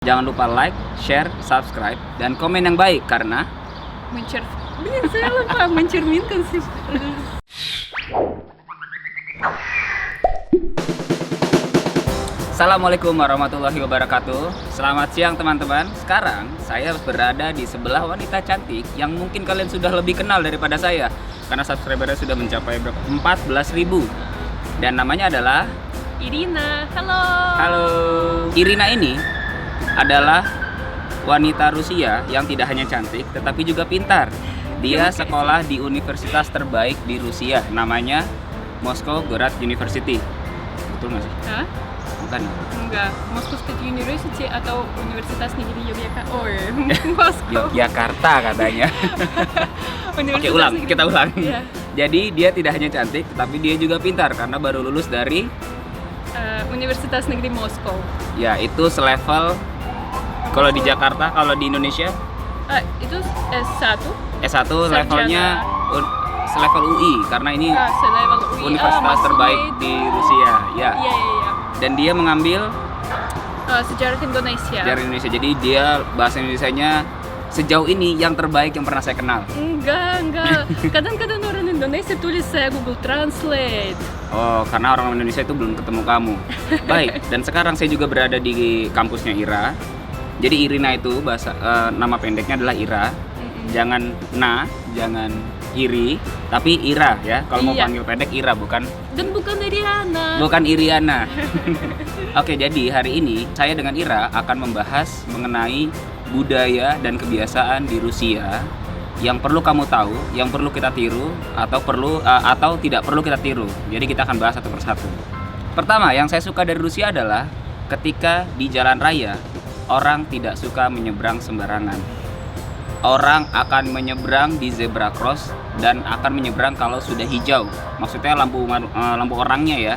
Jangan lupa like, share, subscribe, dan komen yang baik karena Saya lupa mencerminkan sih. Assalamualaikum warahmatullahi wabarakatuh. Selamat siang teman-teman. Sekarang saya berada di sebelah wanita cantik yang mungkin kalian sudah lebih kenal daripada saya, karena subscribernya sudah mencapai 14.000. Dan namanya adalah Irina. Halo. Halo. Irina ini adalah wanita Rusia yang tidak hanya cantik tetapi juga pintar. Dia sekolah di universitas terbaik di Rusia, namanya Moscow Gorat University. Betul nggak sih? Hah? Bukan. Enggak. Moscow State University atau Universitas Negeri Yogyakarta. Oh ya, Moskow. Yogyakarta katanya. Oke, ulang. Negeri- Kita ulang. Iya. Jadi dia tidak hanya cantik tetapi dia juga pintar karena baru lulus dari Universitas Negeri Moskow. ya itu selevel kalau di Jakarta, kalau di Indonesia Itu S1. S1 levelnya selevel UI karena ini Selevel UI. universitas Maksudnya terbaik itu- di Rusia ya. Iya. Dan dia mengambil Sejarah Indonesia. sejarah Indonesia. Jadi dia bahasa Indonesianya sejauh ini yang terbaik yang pernah saya kenal. Enggak. Kadang-kadang orang Indonesia tulis saya Google Translate. Oh, karena orang Indonesia itu belum ketemu kamu. Baik, dan sekarang saya juga berada di kampusnya Ira. Jadi Irina itu nama pendeknya adalah Ira. Jangan jangan Iri, tapi Ira ya. Kalau mau Iya. panggil pendek Ira, bukan Dan bukan Iriana. Iriana. Oke, jadi hari ini saya dengan Ira akan membahas mengenai budaya dan kebiasaan di Rusia yang perlu kamu tahu, yang perlu kita tiru atau tidak perlu kita tiru. Jadi kita akan bahas satu persatu. Pertama, yang saya suka dari Rusia adalah ketika di jalan raya orang tidak suka menyeberang sembarangan. Orang akan menyeberang di zebra cross dan akan menyeberang kalau sudah hijau. Maksudnya lampu orangnya ya.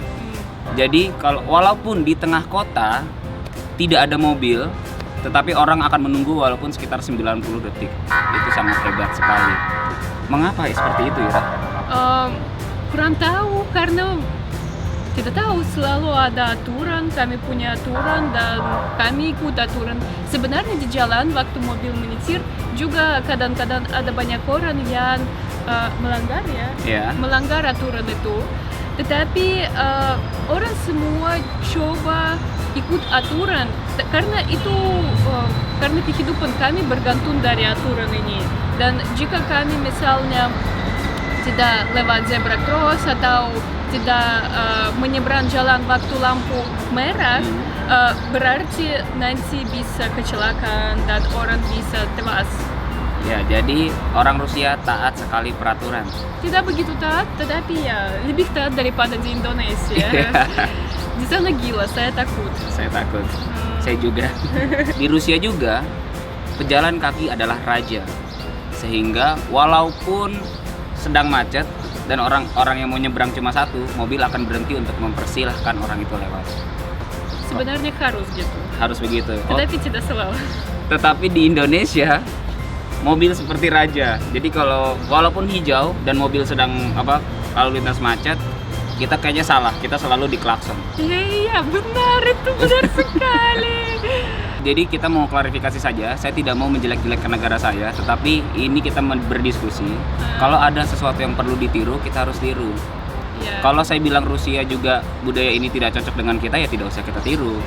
Jadi walaupun di tengah kota tidak ada mobil, tetapi orang akan menunggu walaupun sekitar 90 detik. Itu sangat hebat sekali. Mengapa seperti itu, Ira? Kurang tahu karena tidak tahu, selalu ada aturan, kami punya aturan dan kami ikut aturan. Sebenarnya di jalan waktu mobil menyetir juga kadang-kadang ada banyak orang yang melanggar Ya. melanggar aturan itu. Tetapi orang semua coba ikut aturan karena itu karena kehidupan kami bergantung dari aturan ini. Dan jika kami misalnya tidak lewat zebra cross atau tidak menyeberang jalan waktu lampu merah, berarti nanti bisa kecelakaan dan orang bisa tewas. Ya, jadi orang Rusia taat sekali peraturan. Tidak begitu taat, tetapi ya lebih taat daripada di Indonesia. Di sana gila, saya takut. Saya takut. Saya juga. Di Rusia juga pejalan kaki adalah raja. Sehingga walaupun sedang macet dan orang-orang yang mau nyebrang cuma satu, mobil akan berhenti untuk mempersilahkan orang itu lewat. Sebenarnya harus gitu. Harus begitu. Oh, Tetapi tidak selalu. tetapi di Indonesia mobil seperti raja. Jadi walaupun hijau dan mobil sedang lalu lintas macet, kita kayaknya salah. Kita selalu diklakson. Iya, benar, itu benar sekali. Jadi kita mau klarifikasi saja, saya tidak mau menjelek-jelekkan negara saya, tetapi ini kita berdiskusi. Kalau ada sesuatu yang perlu ditiru, kita harus tiru. Ya. Kalau saya bilang Rusia juga budaya ini tidak cocok dengan kita, ya tidak usah kita tiru.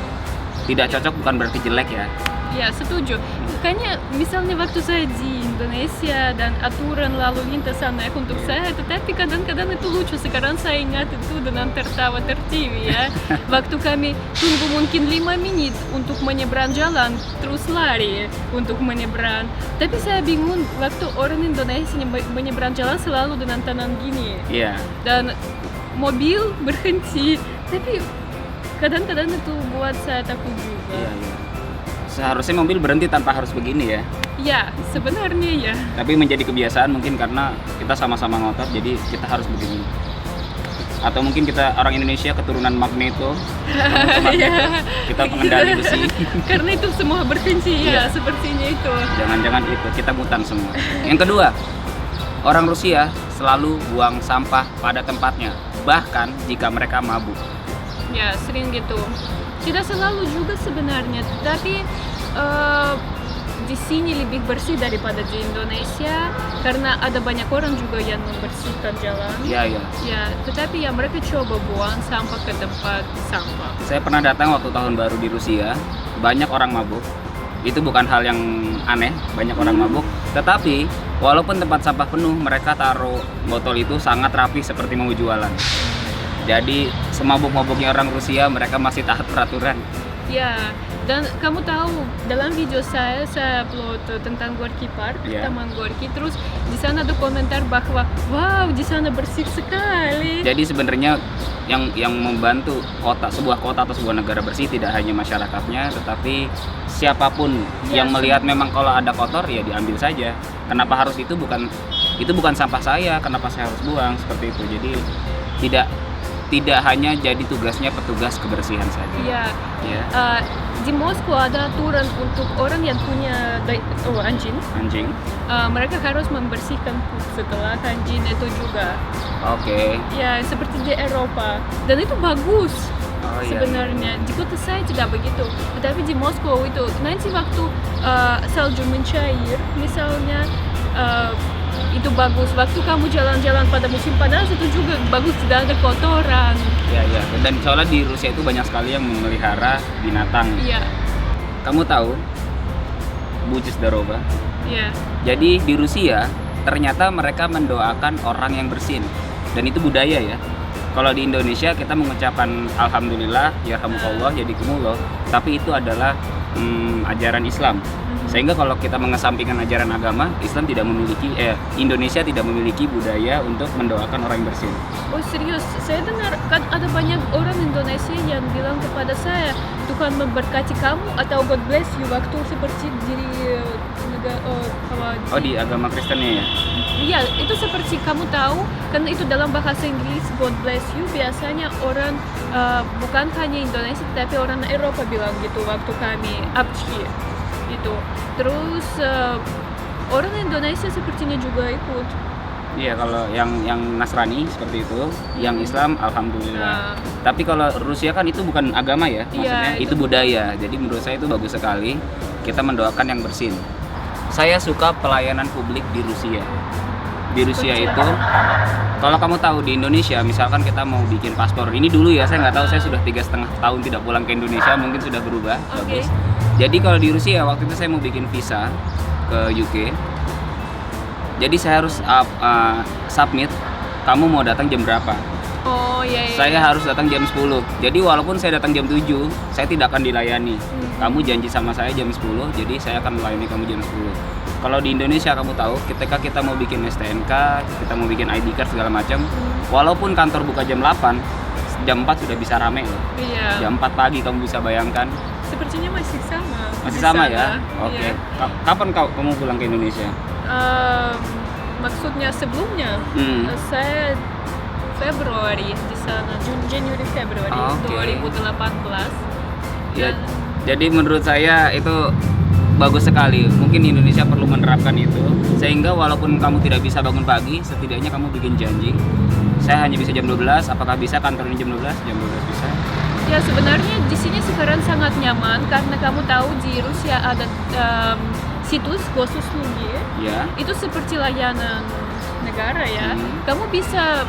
Tidak cocok bukan berarti jelek ya. Ya, setuju. Kayaknya misalnya waktu saya di Indonesia dan aturan lalu lintas naik untuk saya, tetapi kadang-kadang itu lucu. Sekarang saya ingat itu dengan tertawa tertiwi ya. Waktu kami tunggu mungkin 5 menit untuk menyeberang jalan, terus lari untuk menyeberang. Tapi saya bingung waktu orang Indonesia menyeberang jalan selalu dengan tangan gini. Iya. Dan mobil berhenti. Tapi kadang-kadang itu buat saya takut juga. Iya. Seharusnya mobil berhenti tanpa harus begini ya. Ya, sebenarnya ya. Tapi menjadi kebiasaan mungkin karena kita sama-sama ngotot, jadi kita harus begini. Atau mungkin kita orang Indonesia keturunan Magneto, kita pengendali besi. Karena itu semua berhenti Iya. ya, sepertinya itu. Jangan-jangan itu kita mutan semua. Yang kedua, orang Rusia selalu buang sampah pada tempatnya, bahkan jika mereka mabuk. Ya, sering gitu. Tidak selalu juga sebenarnya, tapi eh, di sini lebih bersih daripada di Indonesia karena ada banyak orang juga yang membersihkan jalan. Iya, iya. Ya, tetapi ya mereka coba buang sampah ke tempat sampah. Saya pernah datang waktu tahun baru di Rusia, banyak orang mabuk. Itu bukan hal yang aneh, banyak orang mabuk. Tetapi walaupun tempat sampah penuh, mereka taruh botol itu sangat rapi seperti mau jualan. Jadi semabuk-mabuknya orang Rusia, mereka masih taat peraturan. Ya, dan kamu tahu dalam video saya upload tentang Gorky Park, Ya. Taman Gorky, terus di sana ada komentar bahwa wow di sana bersih sekali. Jadi sebenarnya yang membantu sebuah kota atau sebuah negara bersih tidak hanya masyarakatnya, tetapi siapapun Ya, yang melihat memang kalau ada kotor ya diambil saja. Kenapa harus itu bukan sampah saya, kenapa saya harus buang seperti itu. Jadi tidak hanya jadi tugasnya petugas kebersihan saja. Ya, Ya, di Moskow ada aturan untuk orang yang punya anjing. anjing. Mereka harus membersihkan pup setelah anjing itu juga. Oke. Ya, seperti di Eropa. Dan itu bagus. Oh, iya, Sebenarnya di kota saya tidak begitu, tetapi di Moskow itu nanti waktu salju mencair, misalnya itu bagus. Waktu kamu jalan-jalan pada musim panas itu juga bagus, tidak ada kotoran. iya. Ya. Dan soalnya di Rusia itu banyak sekali yang memelihara binatang. Iya, Kamu tahu Buji Zdarova? iya. Jadi di Rusia ternyata mereka mendoakan orang yang bersin, dan itu budaya ya. Kalau di Indonesia kita mengucapkan alhamdulillah, yarhamukallah, yadikumullah, tapi itu adalah ajaran Islam. Sehingga kalau kita mengesampingkan ajaran agama, Indonesia tidak memiliki budaya untuk mendoakan orang yang bersin. Oh serius, saya dengar kan ada banyak orang Indonesia yang bilang kepada saya Tuhan memberkati kamu atau God bless you waktu seperti di Oh, di agama Kristennya ya? Iya, itu seperti kamu tahu, karena itu dalam bahasa Inggris God bless you biasanya orang bukan hanya Indonesia tapi orang Eropa bilang gitu waktu kami abci itu. Terus orang Indonesia sepertinya juga ikut. Iya, kalau yang Nasrani seperti itu, yang Islam alhamdulillah. Tapi kalau Rusia kan itu bukan agama ya, maksudnya Iya, itu budaya. Jadi menurut saya itu bagus sekali kita mendoakan yang bersin. Saya suka pelayanan publik di Rusia. Di Rusia itu, kalau kamu tahu di Indonesia, misalkan kita mau bikin paspor, ini dulu ya, saya nggak tahu, saya sudah 3,5 tahun tidak pulang ke Indonesia, mungkin sudah berubah, Oke. bagus. Jadi kalau di Rusia waktu itu saya mau bikin visa ke UK, jadi saya harus submit, kamu mau datang jam berapa? Oh iya. Saya harus datang jam 10. Jadi walaupun saya datang jam 7, saya tidak akan dilayani. Kamu janji sama saya jam 10, jadi saya akan melayani kamu jam 10. Kalau di Indonesia kamu tahu, ketika kita mau bikin STNK, kita mau bikin ID card segala macam, walaupun kantor buka jam 8, jam 4 sudah bisa rame loh. Iya. Jam 4 pagi kamu bisa bayangkan. Sepertinya masih sama. Masih di sama sana. ya? Oke. Iya. Kapan kamu pulang ke Indonesia? Maksudnya sebelumnya saya Februari di sana, Januari Februari Oke. 2018. Ya, jadi menurut saya itu bagus sekali. Mungkin Indonesia perlu menerapkan itu, sehingga walaupun kamu tidak bisa bangun pagi, setidaknya kamu bikin janji. Saya hanya bisa jam 12, apakah bisa kantornya jam 12? Jam 12 bisa. Ya sebenarnya di sini sekarang sangat nyaman karena kamu tahu di Rusia ada situs Gosuslugi. Ya. Itu seperti layanan negara ya. Kamu bisa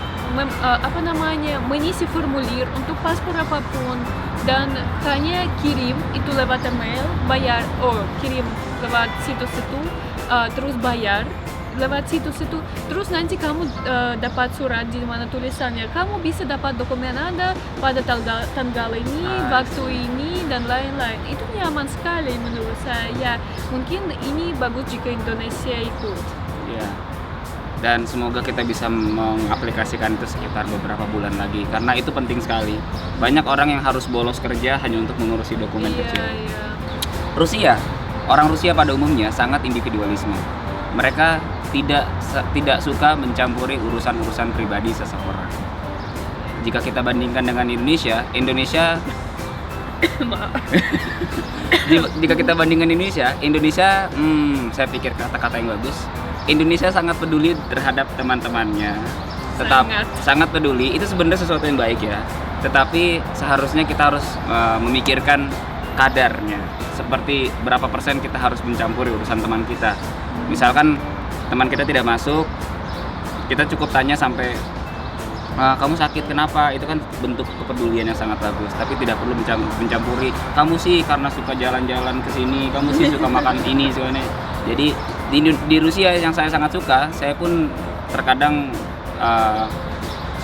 mengisi formulir untuk paspor apapun dan hanya kirim itu lewat email, bayar, kirim lewat situs itu, terus bayar lewat situs itu, terus nanti kamu dapat surat di mana tulisannya kamu bisa dapat dokumen Anda pada tanggal ini, waktu ini dan lain-lain. Itu nyaman sekali menurut saya. Mungkin ini bagus jika Indonesia ikut. Ya. Dan semoga kita bisa mengaplikasikan itu sekitar beberapa bulan lagi, karena itu penting sekali. Banyak orang yang harus bolos kerja hanya untuk mengurusi dokumen kecil. Iya. Rusia, orang Rusia pada umumnya sangat individualisme. Mereka tidak suka mencampuri urusan-urusan pribadi seseorang. Jika kita bandingkan dengan Indonesia jika kita bandingkan Indonesia, saya pikir kata-kata yang bagus. Indonesia sangat peduli terhadap teman-temannya, sangat peduli. Itu sebenarnya sesuatu yang baik ya. Tetapi seharusnya kita harus memikirkan kadarnya. Seperti berapa persen kita harus mencampuri urusan teman kita. Misalkan teman kita tidak masuk, kita cukup tanya sampai kamu sakit kenapa? Itu kan bentuk kepedulian yang sangat bagus. Tapi tidak perlu mencampuri. Kamu sih karena suka jalan-jalan ke sini, kamu sih suka makan ini sebenarnya. Jadi di Rusia yang saya sangat suka, saya pun terkadang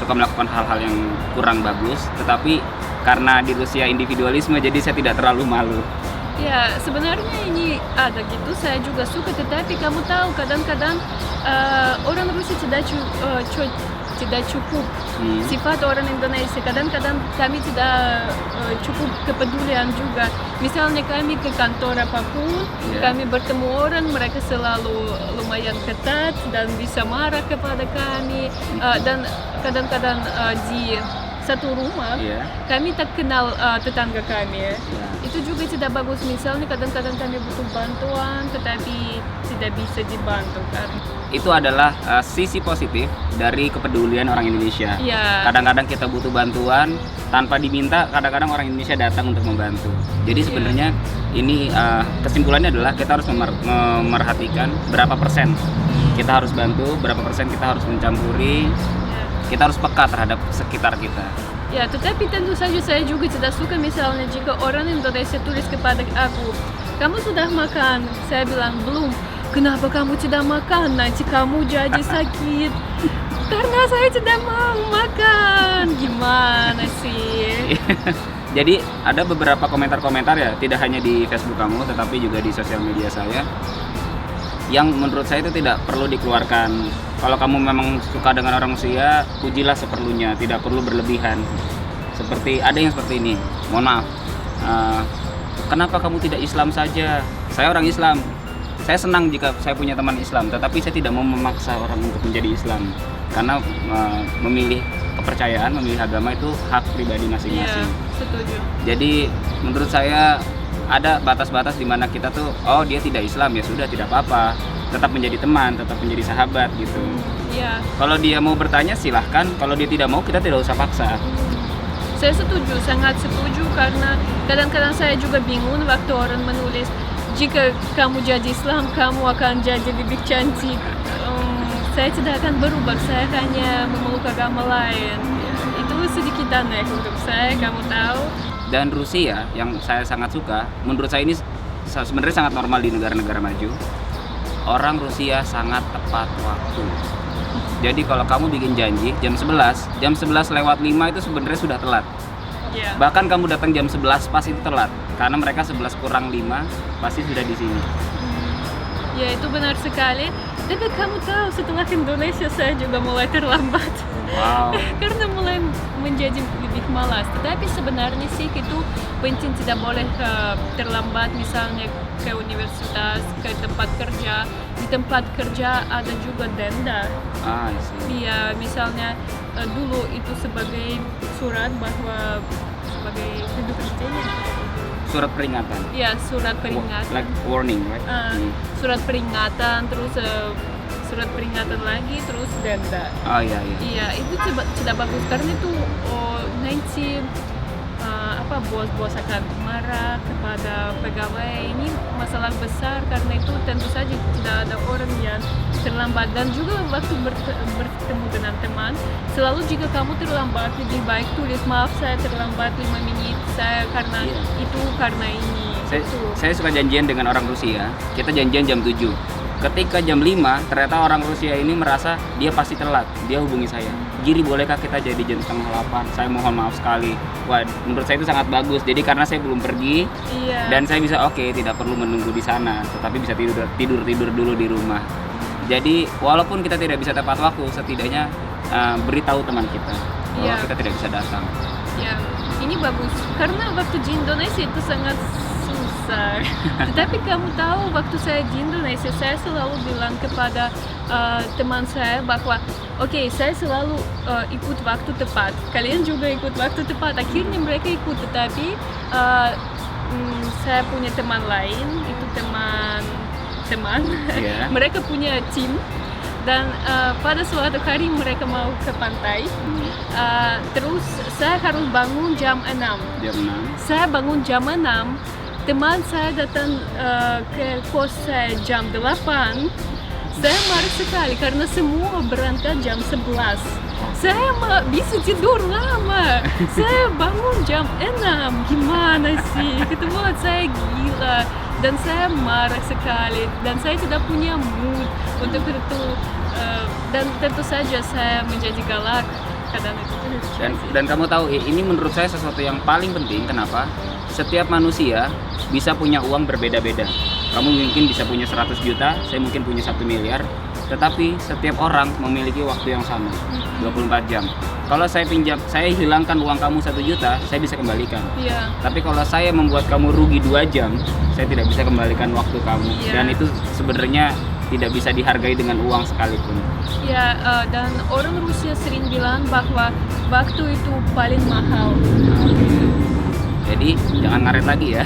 suka melakukan hal-hal yang kurang bagus. Tetapi karena di Rusia individualisme, jadi saya tidak terlalu malu. Ya, sebenarnya ini ada gitu, saya juga suka, tetapi kamu tahu kadang-kadang orang Rusia tidak cukup sifat orang Indonesia. Kadang-kadang kami tidak cukup kepedulian juga. Misalnya kami ke kantor apapun, kami bertemu orang, mereka selalu lumayan ketat dan bisa marah kepada kami. Dan kadang-kadang di satu rumah, kami tak kenal tetangga kami. Itu juga tidak bagus. Misalnya kadang-kadang kami butuh bantuan, tetapi tidak bisa dibantu kan. Itu adalah sisi positif dari kepedulian orang Indonesia. Kadang-kadang kita butuh bantuan tanpa diminta, kadang-kadang orang Indonesia datang untuk membantu. Jadi sebenarnya ini kesimpulannya adalah kita harus memerhatikan berapa persen kita harus bantu, berapa persen kita harus mencampuri. Kita harus peka terhadap sekitar kita. Ya, tetapi tentu saja saya juga tidak suka misalnya jika orang Indonesia tulis kepada aku, kamu sudah makan? Saya bilang belum. Kenapa kamu tidak makan? Nanti kamu jadi sakit. Karena saya tidak mau makan. Gimana sih? Jadi ada beberapa komentar-komentar ya, tidak hanya di Facebook kamu, tetapi juga di sosial media saya, yang menurut saya itu tidak perlu dikeluarkan. Kalau kamu memang suka dengan orang Rusia, pujilah seperlunya, tidak perlu berlebihan. Seperti ada yang seperti ini, mohon maaf, kenapa kamu tidak Islam saja? Saya orang Islam, saya senang jika saya punya teman Islam, tetapi saya tidak mau memaksa orang untuk menjadi Islam. Karena memilih kepercayaan, memilih agama itu hak pribadi masing-masing. Setuju. Jadi menurut saya ada batas-batas di mana kita tuh, oh dia tidak Islam, ya sudah tidak apa-apa, tetap menjadi teman, tetap menjadi sahabat gitu. Kalau dia mau bertanya silahkan, kalau dia tidak mau kita tidak usah paksa. Saya setuju, sangat setuju, karena kadang-kadang saya juga bingung waktu orang menulis jika kamu jadi Islam kamu akan jadi lebih cantik. Saya tidak akan berubah, saya hanya memeluk agama lain. Itu sedikit aneh untuk saya, kamu tahu. Dan Rusia yang saya sangat suka, menurut saya ini sebenarnya sangat normal di negara-negara maju. Orang Rusia sangat tepat waktu. Jadi kalau kamu bikin janji jam 11 lewat 5 itu sebenarnya sudah telat. Bahkan kamu datang jam 11 pas itu telat, karena mereka 11 kurang 5 pasti sudah di sini. Ya, itu benar sekali. Tapi kamu tahu setelah Indonesia saya juga mulai terlambat. Wow. Karena mulai menjadi lebih malas. Tetapi sebenarnya sih itu penting, tidak boleh terlambat, misalnya ke universitas, ke tempat kerja. Di tempat kerja ada juga denda. Iya, misalnya dulu itu sebagai surat bahwa sebagai hidup kerjanya. Surat peringatan. Iya, surat peringatan. Like warning, right? Surat peringatan, terus surat peringatan lagi, terus denda. Iya, itu tidak bagus karena itu nanti bos-bos akan marah kepada pegawai. Ini masalah besar, karena itu tentu saja tidak ada orang yang terlambat. Dan juga waktu bertemu dengan teman, selalu jika kamu terlambat lebih baik tulis, maaf saya terlambat 5 menit, saya karena itu, karena ini. Saya suka janjian dengan orang Rusia, kita janjian jam 7. Ketika jam 5, ternyata orang Rusia ini merasa dia pasti telat. Dia hubungi saya, Giri bolehkah kita jadi jam setengah 8? Saya mohon maaf sekali. Wah, menurut saya itu sangat bagus. Jadi karena saya belum pergi, dan saya bisa tidak perlu menunggu di sana, tetapi bisa tidur dulu di rumah. Jadi walaupun kita tidak bisa tepat waktu, setidaknya beritahu teman kita bahwa kita tidak bisa datang. Ya, ini bagus. Karena waktu di Indonesia itu sangat susah. Tetapi kamu tahu, waktu saya di Indonesia, saya selalu bilang kepada teman saya bahwa saya selalu ikut waktu tepat. Kalian juga ikut waktu tepat. Akhirnya mereka ikut, tetapi saya punya teman lain, itu teman mereka punya tim. Dan pada suatu hari mereka mau ke pantai, terus saya harus bangun jam 6. Saya bangun jam 6, teman saya datang ke kos saya jam 8, saya marah sekali karena semua berangkat jam 11. Saya bisa tidur lama. Saya bangun jam 6. Gimana sih? Itu buat saya gila. Dan saya marah sekali. Dan saya tidak punya mood untuk itu. Dan tentu saja saya menjadi galak kadang itu. Dan kamu tahu, ini menurut saya sesuatu yang paling penting. Kenapa? Setiap manusia bisa punya uang berbeda-beda. Kamu mungkin bisa punya 100 juta, saya mungkin punya 1 miliar. Tetapi setiap orang memiliki waktu yang sama, 24 jam. Kalau saya hilangkan uang kamu 1 juta, saya bisa kembalikan. Iya. Tapi kalau saya membuat kamu rugi 2 jam, saya tidak bisa kembalikan waktu kamu. Iya. Dan itu sebenarnya tidak bisa dihargai dengan uang sekalipun. Ya, dan orang Rusia sering bilang bahwa waktu itu paling mahal. Jadi jangan ngaret lagi ya.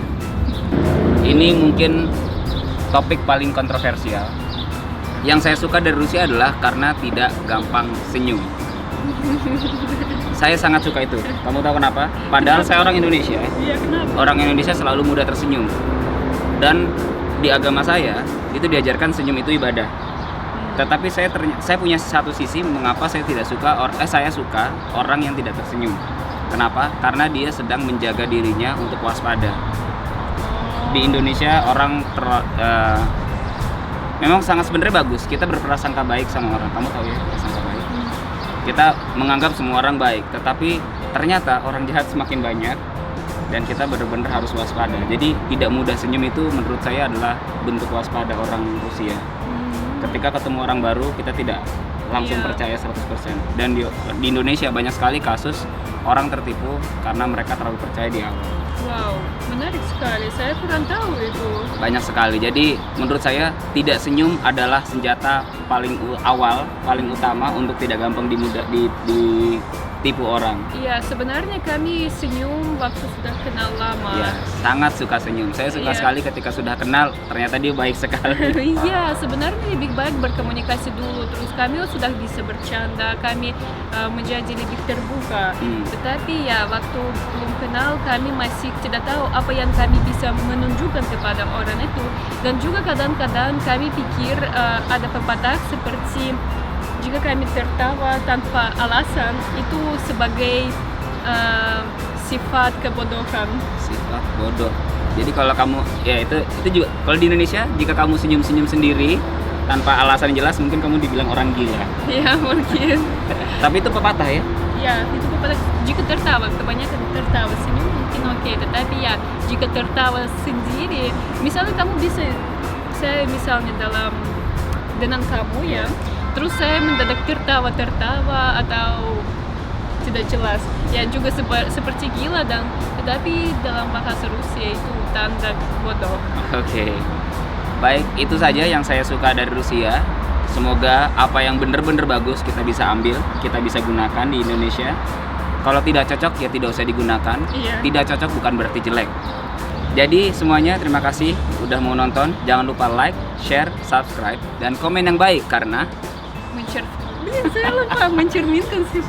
Ini mungkin topik paling kontroversial. Yang saya suka dari Rusia adalah karena tidak gampang senyum. Saya sangat suka itu. Kamu tahu kenapa? Padahal saya orang Indonesia. Iya, kenapa? Orang Indonesia selalu mudah tersenyum. Dan di agama saya itu diajarkan senyum itu ibadah. Tetapi saya punya satu sisi mengapa saya suka orang yang tidak tersenyum. Kenapa? Karena dia sedang menjaga dirinya untuk waspada. Di Indonesia orang memang sangat sebenarnya bagus. Kita berprasangka baik sama orang. Kamu tahu ya, prasangka baik. Kita menganggap semua orang baik, tetapi ternyata orang jahat semakin banyak dan kita benar-benar harus waspada. Jadi tidak mudah senyum itu menurut saya adalah bentuk waspada orang Rusia. Ketika ketemu orang baru, kita tidak langsung percaya 100%. Dan di Indonesia banyak sekali kasus orang tertipu karena mereka terlalu percaya di awal. Wow, menarik sekali. Saya kurang tahu itu. Banyak sekali. Jadi menurut saya tidak senyum adalah senjata paling utama untuk tidak gampang ditipu orang. Iya, sebenarnya kami senyum waktu sudah kenal lama. Iya, sangat suka senyum. Saya suka sekali ketika sudah kenal, ternyata dia baik sekali. Iya, sebenarnya lebih baik berkomunikasi dulu. Terus kami sudah bisa bercanda, kami menjadi lebih terbuka. Tetapi ya waktu belum kenal, kami masih tidak tahu apa yang kami bisa menunjukkan kepada orang itu. Dan juga kadang-kadang kami pikir ada pepatah seperti jika kami tertawa tanpa alasan itu sebagai sifat kebodohan. Sifat bodoh. Jadi kalau kamu itu juga kalau di Indonesia jika kamu senyum-senyum sendiri tanpa alasan jelas mungkin kamu dibilang orang gila. Iya mungkin. Tapi itu pepatah ya? Ya itu pepatah. Jika tertawa, kebanyakan tertawa senyum mungkin oke. Tetapi ya jika tertawa sendiri, misalnya kamu bisa, saya misalnya dengan kamu ya. Terus saya mendadak tertawa atau tidak jelas. Ya juga seperti gila tetapi dalam bahasa Rusia itu tanda bodoh. Oke. Baik, itu saja yang saya suka dari Rusia. Semoga apa yang benar-benar bagus kita bisa ambil, kita bisa gunakan di Indonesia. Kalau tidak cocok ya tidak usah digunakan. Iya. Tidak cocok bukan berarti jelek. Jadi semuanya terima kasih udah mau nonton. Jangan lupa like, share, subscribe, dan komen yang baik karena saya lupa mencerminkan sih.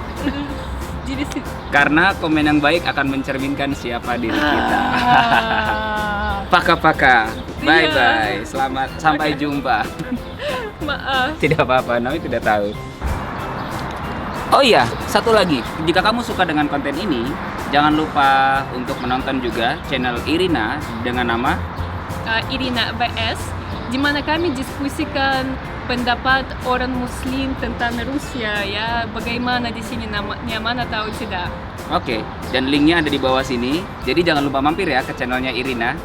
Karena komen yang baik akan mencerminkan siapa diri kita. Paka-paka. Bye-bye. Selamat sampai jumpa. Maaf. Tidak apa-apa, Nawi tidak tahu. Oh iya, satu lagi. Jika kamu suka dengan konten ini, jangan lupa untuk menonton juga channel Irina dengan nama Irina BS, di mana kami diskusikan pendapat orang Muslim tentang Rusia ya, bagaimana di sini nyaman atau tidak. Oke, dan linknya ada di bawah sini. Jadi jangan lupa mampir ya ke channelnya Irina.